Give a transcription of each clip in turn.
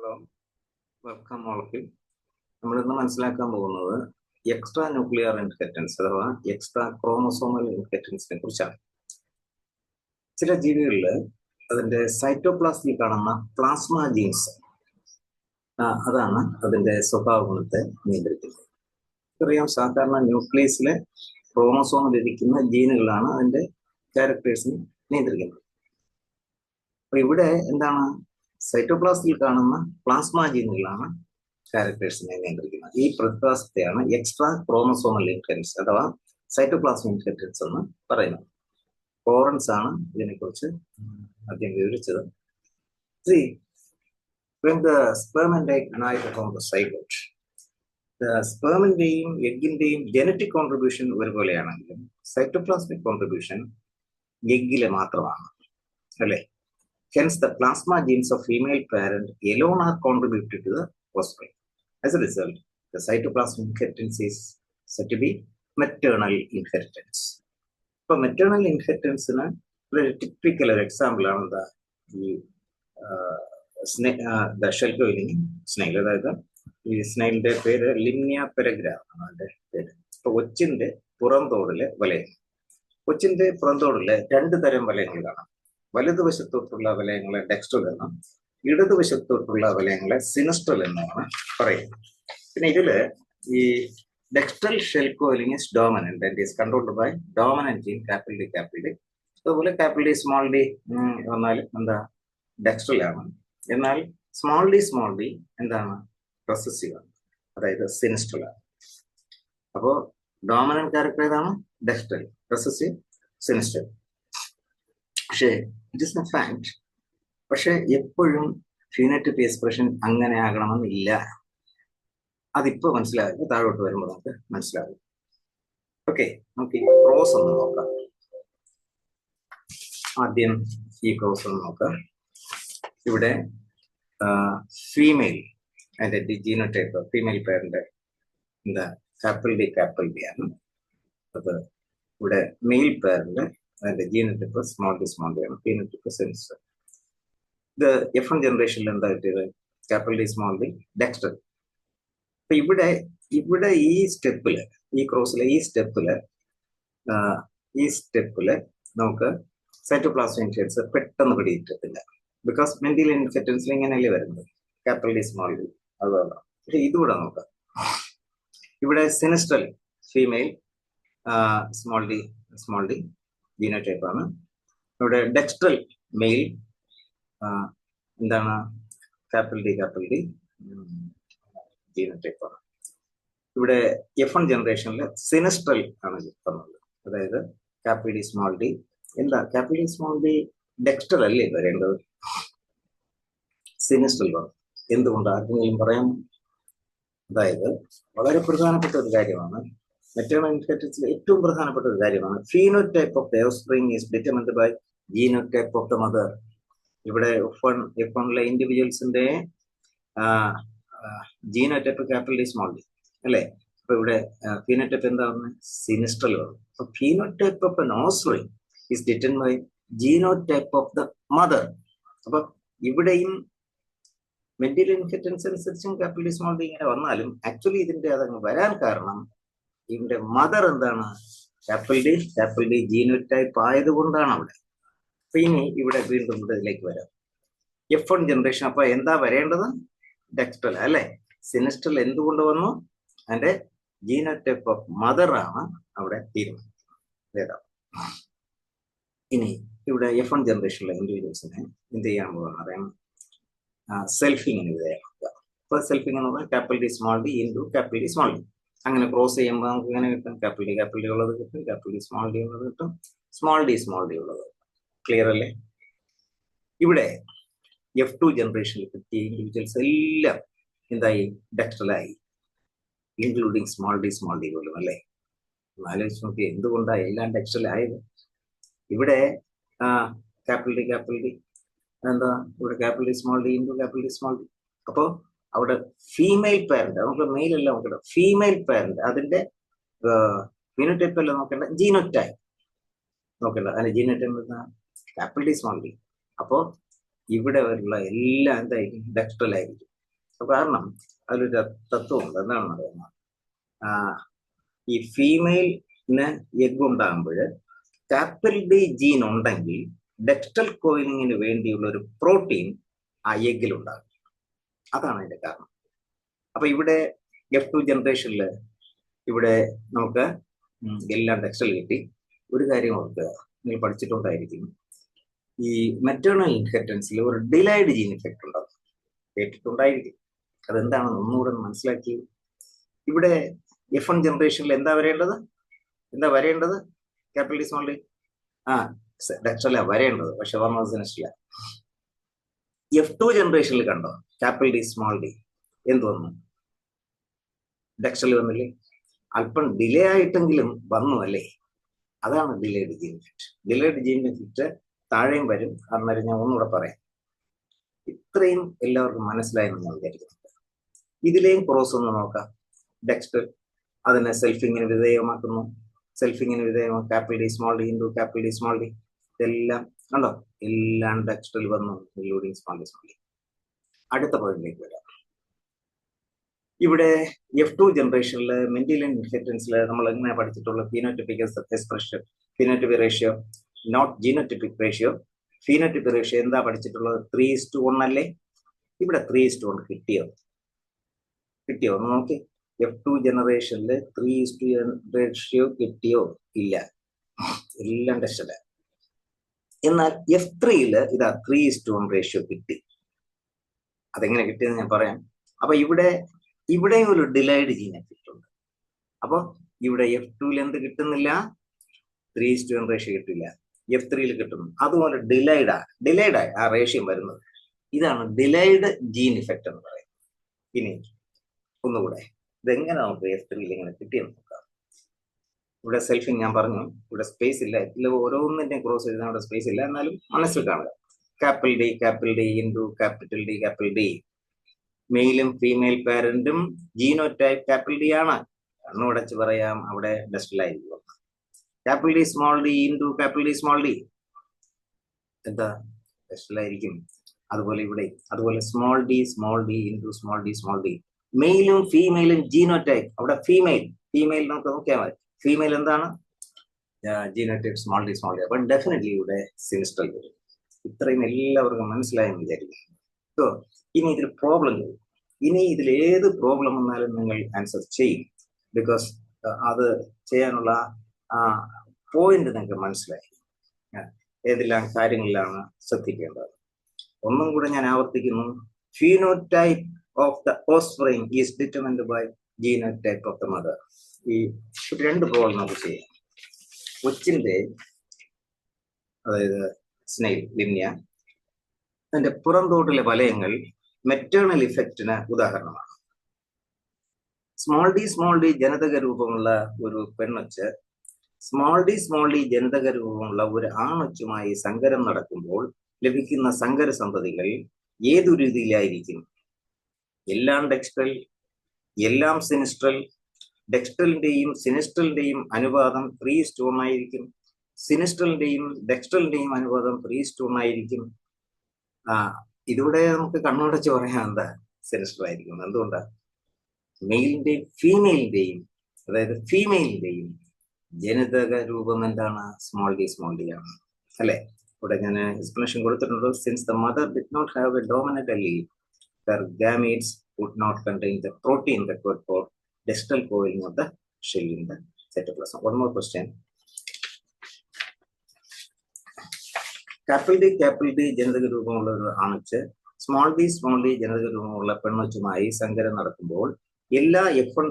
Hello, welcome all of you. നമ്മളിന്ന് മനസ്സിലാക്കാൻ പോകുന്നത് എക്സ്ട്രാ ന്യൂക്ലിയർ ഇൻഹെറിറ്റൻസ് അഥവാ എക്സ്ട്രാ ക്രോമസോമൽ ഇൻഹെറിറ്റൻസിനെ കുറിച്ചാണ്. ചില ജീവികളിൽ അതിന്റെ സൈറ്റോപ്ലാസ്മിൽ കാണുന്ന പ്ലാസ്മ ജീൻസ് അതാണ് അതിന്റെ സ്വഭാവ ഗുണത്തെ നിയന്ത്രിക്കുന്നത്. അറിയാം, സാധാരണ ന്യൂക്ലിയസിലെ ക്രോമസോമിൽ ഇരിക്കുന്ന ജീനുകളാണ് അതിന്റെ ക്യാരക്ടേഴ്സിനെ നിയന്ത്രിക്കുന്നത്. അപ്പൊ ഇവിടെ എന്താണ്, സൈറ്റോപ്ലാസ്മിൽ കാണുന്ന പ്ലാസ്മ ജീനുകളാണ് ക്യാരക്ടേഴ്സിനെ നിയന്ത്രിക്കുന്നത്. ഈ പ്രതിഭാസത്തെയാണ് എക്സ്ട്രാ ക്രോമസോമൽ ഇൻഹെറിറ്റൻസ് അഥവാ സൈറ്റോപ്ലാസ്മിക് ഇൻഹെറിറ്റൻസ് എന്ന് പറയുന്നത്. ലോറൻസ് ആണ് ഇതിനെക്കുറിച്ച് ആദ്യം വിവരിച്ചത്. See, when the sperm and egg unite upon the zygote, the spermiന്റെയും എഗ്ഗിന്റെയും ജനറ്റിക് കോൺട്രിബ്യൂഷൻ ഒരുപോലെയാണെങ്കിലും സൈറ്റോപ്ലാസ്മിക് കോൺട്രിബ്യൂഷൻ എഗ്ഗിലെ മാത്രമാണ്, അല്ലെ? Hence, the plasma genes of female parent alone are contributed to the offspring. As a result, the cytoplasmic inheritance is said to be maternal inheritance. So, maternal inheritance is a typical example of the shell coiling snail. The snail is Limnia peregrina. So, കൊച്ചിന്റെ പുറന്തോടിലെ വലയം. കൊച്ചിന്റെ പുറന്തോടിലെ രണ്ട് തരം വലയങ്ങളാണ്. വലതുവശത്തോട്ടുള്ള വലയങ്ങളെ ഡെക്സ്ട്രൽ എന്നും ഇടതുവശത്തോട്ടുള്ള വലയങ്ങളെ സിനസ്ട്രൽ എന്നാണ് പറയുന്നത്. പിന്നെ ഇതില് ഈ dextral shell coiling is dominant and is controlled by dominant gene capital D. അതുപോലെ ക്യാപിറ്റൽ ഡി സ്മോൾ ഡി വന്നാൽ എന്താ, ഡെക്സ്ട്രൽ ആണ്. എന്നാൽ സ്മോൾ ഡി എന്താണ്, റെസസീവ് ആണ്, അതായത് സിനസ്ട്രൽ ആണ്. അപ്പോ ഡോമിനന്റ് ക്യാരക്ടർ ഏതാണ്, ഡെക്സ്ട്രൽ, റെസസീവ്, സിനസ്ട്രൽ. പക്ഷേ ഇറ്റ് ഇസ് എ ഫാക്ട്. പക്ഷെ എപ്പോഴും ഫീനോടൈപ്പ് എക്സ്പ്രഷൻ അങ്ങനെ ആകണമെന്നില്ല. അതിപ്പോ മനസ്സിലാകും, താഴോട്ട് വരുമ്പോൾ നമുക്ക് മനസ്സിലാകും. ഓക്കെ, നമുക്ക് ഈ ക്രോസ് ഒന്ന് നോക്കാം. ആദ്യം ഈ ക്രോസ് ഒന്ന് നോക്കാം. ഇവിടെ ഫീമെയിൽ അതിന്റെ ജീനോടൈപ്പ് ഫീമെയിൽ പേരിന്റെ എന്താ ക്യാപിറ്റൽ ഡി ആണ്. അത് ഇവിടെ മെയിൽ പേരിന്റെ അതിന്റെ ജീനോടൈപ്പ് സ്മോൾ ഡി ആണ്, ഫീനോടൈപ്പ് സിനസ്ട്രൽ. ഇത് F1 ജനറേഷനിൽ എന്താ കിട്ടിയത്, ക്യാപിറ്റൽ ഡി സ്മോൾ ഡി ഡെക്സ്ട്രൽ. അപ്പൊ ഇവിടെ ഈ സ്റ്റെപ്പില്, ഈ ക്രോസിലെ ഈ സ്റ്റെപ്പില് നമുക്ക് സൈറ്റോപ്ലാസ്മിക് ഇൻഹെറിറ്റൻസ് പെട്ടെന്ന് പിടിയിട്ടില്ല. ബിക്കോസ് മെന്റിയൽ ഇൻഹെറിറ്റൻസിൽ ഇങ്ങനെയല്ലേ വരുന്നത്, ക്യാപിറ്റൽ ഡി സ്മോൾ ഡി. അതുകൊണ്ടാണ്. പക്ഷെ ഇതുകൂടെ നോക്കാം. ഇവിടെ സിനസ്ട്രൽ ഫീമെയിൽ സ്മോൾ ഡി ജീനോടൈപ്പ് ആണ്. ഇവിടെ ഡെക്സ്ട്രൽ മെയിൽ എന്താണ്, ക്യാപിറ്റൽ ഡി ജീനോടൈപ്പ് ആണ്. ഇവിടെ F1 ജനറേഷനിൽ സിനസ്ട്രൽ ആണ് പറഞ്ഞത്, അതായത് ക്യാപിറ്റൽ ഡി സ്മോൾ ഡി. എന്താ ക്യാപിറ്റൽ ഡി സ്മോൾ ഡി ഡെക്സ്ട്രൽ അല്ലേ വരേണ്ടത്, സിനസ്ട്രൽ ആണ്. എന്തുകൊണ്ട് ആർക്കെങ്കിലും പറയാം? അതായത് വളരെ പ്രധാനപ്പെട്ട ഒരു കാര്യമാണ്, മെറ്റേണൽ ഇൻഹെറിറ്റൻസിൽ ഏറ്റവും പ്രധാനപ്പെട്ട ഒരു കാര്യമാണ്. Phenotype of the offspring is determined by genotype of the mother. ഇവിടെ F1 ഇൻഡിവിജ്വൽസിന്റെ genotype capital D small D അല്ലെ. അപ്പൊ ഇവിടെ ഫീനോടൈപ്പ് എന്താണെന്ന്, സിനസ്ട്രൽ ആണ്. അപ്പൊ phenotype of an offspring is determined by genotype of the mother. അപ്പൊ ഇവിടെയും മെന്റിയൽ ഇൻഹെറിറ്റൻസ് അനുസരിച്ചും ക്യാപിറ്റൽ ഡി സ്മോൾ ഡി ഇങ്ങനെ വന്നാലും ആക്ച്വലി ഇതിന്റെ അതങ്ങ് വരാൻ കാരണം ഇതിന്റെ മദർ എന്താണ്, ക്യാപിറ്റൽ ഡി ജീനോടൈപ്പ് ആയതുകൊണ്ടാണ് അവിടെ. അപ്പൊ ഇനി ഇവിടെ വീണ്ടും ഇതിലേക്ക് വരാം. F1 ജനറേഷൻ അപ്പൊ എന്താ വരേണ്ടത്, ഡെക്സ്ട്രൽ അല്ലെ. സിനസ്ട്രൽ എന്തുകൊണ്ട് വന്നു, അതിന്റെ ജീനോടൈപ്പ് ഓഫ് മദർ ആണ് അവിടെ തീരുമാനിക്കുന്നത്. ഇനി ഇവിടെ F1 ജനറേഷനിലെ ഇൻഡിവിജ്വൽസിനെ എന്ത് ചെയ്യാൻ പോകുന്ന അറിയാം, സെൽഫിങ്ങിന് വിധേയമാക്കുക. അപ്പൊ സെൽഫിങ് എന്ന് പറഞ്ഞാൽ capital D small D into capital D small D. അങ്ങനെ ക്രോസ് ചെയ്യുമ്പോൾ നമുക്ക് ഇങ്ങനെ കിട്ടും, ക്യാപിറ്റൽ ഡി ഉള്ളത് കിട്ടും, ക്യാപിറ്റൽ ഡി സ്മോൾ ഡി ഉള്ളത് കിട്ടും, സ്മോൾ ഡി ഉള്ളത്. ക്ലിയർ അല്ലേ? ഇവിടെ F2 ജനറേഷനിൽ കിട്ടിയ ഇൻഡിവിജ്വൽസ് എല്ലാം എന്തായി, ഡെക്സ്ട്രലായി, ഇൻക്ലൂഡിങ് സ്മോൾ ഡി പോലും അല്ലേ. ആലോചിച്ച് നോക്കി, എന്തുകൊണ്ടാണ് എല്ലാം ഡെക്സ്ട്രലായത്? ഇവിടെ ക്യാപിറ്റൽ ഡി എന്താ, ഇവിടെ capital D small D into capital D small D. അപ്പോ അവിടെ ഫീമെയിൽ പാരന്റ്, നമുക്ക് മെയിൽ എല്ലാം നോക്കണ്ട, ഫീമെയിൽ പാരന്റ് അതിന്റെ ഫീനോടൈപ്പ് എല്ലാം നോക്കേണ്ട, ജീനോടൈപ്പ് നോക്കേണ്ട. അതിന്റെ genotype capital D small D. അപ്പോ ഇവിടെ ഉള്ള എല്ലാം എന്തായിരിക്കും, ഡെക്സ്ട്രൽ ആയിരിക്കും. കാരണം അതിലൊരു തത്വമുണ്ട്. എന്താണെന്ന് പറയുന്നത്, ഈ ഫീമെയിലിന് എഗ് ഉണ്ടാകുമ്പോൾ ക്യാപിറ്റൽ ഡി ജീൻ ഉണ്ടെങ്കിൽ ഡെക്സ്ട്രൽ കോയിലിങ്ങിന് വേണ്ടിയുള്ള ഒരു പ്രോട്ടീൻ ആ എഗ്ഗിലുണ്ടാകും. അതാണ് അതിന്റെ കാരണം. അപ്പൊ ഇവിടെ F2 ജനറേഷനിൽ ഇവിടെ നമുക്ക് എല്ലാം ഡെക്സ്ട്രൽ കിട്ടി. ഒരു കാര്യം ഓർക്കുക, നിങ്ങൾ പഠിച്ചിട്ടുണ്ടായിരിക്കും, ഈ മെറ്റേണൽ ഇൻഹെറിറ്റൻസിൽ ഒരു ഡിലൈഡ് ജീൻ ഇഫക്റ്റ് ഉണ്ടാകും, കേട്ടിട്ടുണ്ടായിരിക്കും. അതെന്താണെന്ന് ഒന്നുകൂടെ മനസ്സിലാക്കി. ഇവിടെ F1 ജനറേഷനിൽ എന്താ വരേണ്ടത് ക്യാപിറ്റൽ ഡി സ്മോൾ ഡി ഡെക്സ്ട്രല വരേണ്ടത്, പക്ഷെ വന്നത് സിനിസ്ട്രല. F2 ജനറേഷനിൽ കണ്ടോ ക്യാപിറ്റൽ ഡി സ്മോൾ ഡി എന്ത് വന്നു? ഡെക്സ്ട്രൽ വന്നില്ലേ? അല്പം ഡിലേ ആയിട്ടെങ്കിലും വന്നു അല്ലേ? അതാണ് delayed gene effect. Delayed gene effect താഴെയും വരും. അന്നേരം ഞാൻ ഒന്നുകൂടെ പറയാം. ഇത്രയും എല്ലാവർക്കും മനസ്സിലായെന്ന് ഞാൻ വിചാരിക്കുന്നുണ്ട്. ഇതിലെയും ക്രോസ് ഒന്ന് നോക്കാം. ഡെക്സ്ട്രൽ അതിനെ സെൽഫിങ്ങിന് വിധേയമാക്കുന്നു. സെൽഫിങ്ങിന് വിധേയമാക്കും capital D small D into capital D small D. ഇതെല്ലാം കണ്ടോ, എല്ലാം ഡെക്സ്ട്രൽ വന്നു, ഇൻക്ലൂഡിങ് സ്മോൾ ഡി. അടുത്ത പോയിന്റിലേക്ക് വരാം. ഇവിടെ F2 ജനറേഷനിൽ മെന്റലിയൻ ഇൻഹെറിറ്റൻസിൽ നമ്മൾ എങ്ങനെ പഠിച്ചിട്ടുള്ള phenotypic expression, phenotypic ratio, not genotypic ratio. Phenotypic ratio എന്താ പഠിച്ചിട്ടുള്ളത്? 3:1 അല്ലേ? ഇവിടെ 3:1 കിട്ടിയോ ഒന്ന് നോക്കി. F2 ജനറേഷനിൽ 3:1 റേഷ്യോ കിട്ടിയോ? ഇല്ല, എല്ലാം ടെസ്റ്റല്ല. എന്നാൽ F3-ല് ഇതാ 3:1 റേഷ്യോ കിട്ടി. അതെങ്ങനെ കിട്ടിയെന്ന് ഞാൻ പറയാം. അപ്പൊ ഇവിടെ ഒരു ഡിലൈഡ് ജീൻ എഫക്റ്റ് ഉണ്ട്. അപ്പൊ ഇവിടെ F2-ൽ എന്ത് കിട്ടുന്നില്ല? 3:1 റേഷ്യോ കിട്ടില്ല. F3-ൽ കിട്ടുന്നു. അതുപോലെ ഡിലൈഡായി ആ റേഷ്യോ വരുന്നത്. ഇതാണ് ഡിലൈഡ് ജീൻ ഇഫക്റ്റ് എന്ന് പറയുന്നത്. ഇനി ഒന്നുകൂടെ ഇതെങ്ങനെ നമുക്ക് F3-ൽ ഇങ്ങനെ കിട്ടിയെന്ന് നോക്കാം. ഇവിടെ സെൽഫിങ് ഞാൻ പറഞ്ഞു, ഇവിടെ സ്പേസ് ഇല്ല. ഇതിൽ ഓരോന്നിന്റെയും ക്രോസ് എഴുതാൻ ഇവിടെ സ്പേസ് ഇല്ല. എന്നാലും മനസ്സിൽ കാണുക. Capital D into capital D. മെയിലും ഫീമെയിൽ പാരന്റും ജീനോടൈപ്പ് ക്യാപിറ്റൽ ഡി ആണ്. കണ്ണുടച്ച് പറയാം, അവിടെ ഡെസ്റ്റിലായിരിക്കും. Capital D small D into capital D small D എന്താ ഡെസ്റ്റിലായിരിക്കും. അതുപോലെ small D into small D. മെയിലും ഫീമെയിലും ജീനോടൈപ്പ്, അവിടെ ഫീമെയിൽ നമുക്ക് നോക്കിയാൽ മതി. ഫീമെയിൽ എന്താണ്? Genotype small D. അപ്പൊ ഡെഫിനറ്റ്ലി ഇവിടെ സിനിസ്ട്രൽ വരും. ഇത്രയും എല്ലാവർക്കും മനസ്സിലായെന്ന് വിചാരിക്കുന്നു. ഇനി ഇതിൽ പ്രോബ്ലം വരും. ഇനി ഇതിൽ ഏത് പ്രോബ്ലം വന്നാലും നിങ്ങൾ ആൻസർ ചെയ്യും. ബിക്കോസ് അത് ചെയ്യാനുള്ള പോയിന്റ് നിങ്ങൾക്ക് മനസ്സിലായി. ഏതെല്ലാം കാര്യങ്ങളിലാണ് ശ്രദ്ധിക്കേണ്ടത്. ഒന്നും കൂടെ ഞാൻ ആവർത്തിക്കുന്നു. Phenotype of the offspring is determined by genotype of the mother. ഈ രണ്ട് പ്രോബ്ലം നമുക്ക് ചെയ്യാം. കൊച്ചിന്റെ, അതായത് സ്നെയിൽ ലിംനിയ, അതിന്റെ പുറംതോട്ടിലെ വലയങ്ങൾ മെറ്റേണൽ ഇഫക്റ്റിന് ഉദാഹരണമാണ്. സ്മോൾ ഡി ജനിതക രൂപമുള്ള ഒരു പെണ്ണൊച്ച് സ്മോൾ ഡി ജനിതക രൂപമുള്ള ഒരു ആണൊച്ചുമായി സങ്കരം നടക്കുമ്പോൾ ലഭിക്കുന്ന സങ്കര സന്തതികൾ ഏതു രീതിയിലായിരിക്കും? എല്ലാം ഡെക്സ്ട്രൽ, എല്ലാം സിനിസ്ട്രൽ. ഡെക്സ്ട്രലിന്റെയും സിനിസ്ട്രലിന്റെയും അനുപാതം 3:1 ആയിരിക്കും. സിനിസ്ട്രലിന്റെയും ഡെക്സ്ട്രലിന്റെയും അനുപാതം 3:1 ആയിരിക്കും. ഇതിവിടെ നമുക്ക് കണ്ണുടച്ച് പറയാൻ എന്താ സിനിസ്റ്റർ ആയിരിക്കും. എന്തുകൊണ്ടാണ്? മെയിലിന്റെയും ഫീമെയിലിന്റെയും, അതായത് ഫീമെയിലിന്റെയും ജനിതക രൂപം എന്താണ്? സ്മോൾ ഡി ആണ് അല്ലെ? ഇവിടെ ഞാൻ എക്സ്പ്ലനേഷൻ കൊടുത്തിട്ടുണ്ട്. Since the mother did not have a dominant allele, her gametes would not contain the protein required for distal coiling of the shell in the cytoplasm. One more question. Capital D ജനിതക രൂപമുള്ള ഒരു ആണൊച്ച് small D ജനിതക രൂപമുള്ള പെണ്ണൊച്ചുമായി സങ്കരം നടക്കുമ്പോൾ എല്ലാ F1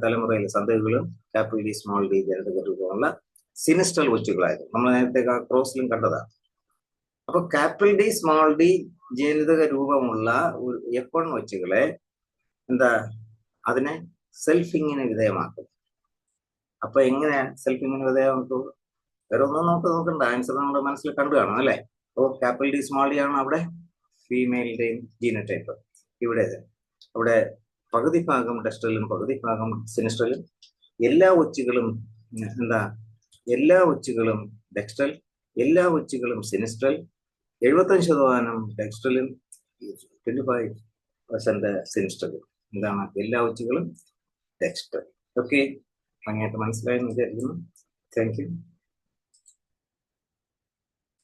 തലമുറയിലെ സന്തതികളും capital D small D ജനിതക രൂപമുള്ള സിനിസ്ട്രൽ ഒച്ചുകളായിരുന്നു. നമ്മൾ നേരത്തെ ക്രോസിലും കണ്ടതാണ്. അപ്പൊ ക്യാപിറ്റൽ ഡി സ്മോൾ ഡി ജനിതക രൂപമുള്ള F1 ഒച്ചുകളെ അതിനെ സെൽഫിങ്ങിന് വിധേയമാക്കും. അപ്പൊ എങ്ങനെയാ സെൽഫിങ്ങിന് വിധേയമാക്കും? വേറെ ഒന്നും നോക്കണ്ട, ആൻസർ നമ്മുടെ മനസ്സിൽ കണ്ടു കാണും അല്ലെ? അപ്പോൾ ക്യാപിറ്റൽ ഡി സ്മോൾ ഡി ആണ് അവിടെ ഫീമെയിലിന്റെയും ജീനോടൈപ്പ്. അവിടെ പകുതി ഭാഗം ഡെക്സ്ട്രലും പകുതി ഭാഗം സിനിസ്ട്രലും. എല്ലാ ഒച്ചുകളും ഡെക്സ്ട്രൽ, എല്ലാ ഒച്ചുകളും സിനിസ്ട്രൽ. 75% ഡെക്സ്ട്രലും 25 വശന്റെ സിനിസ്റ്റർ എന്താണ് എല്ലാ ഉച്ചകളും ടെക്സ്റ്റ്. ഓക്കെ, ഭംഗിയായിട്ട് മനസ്സിലായെന്ന് വിചാരിക്കുന്നു. Thank you.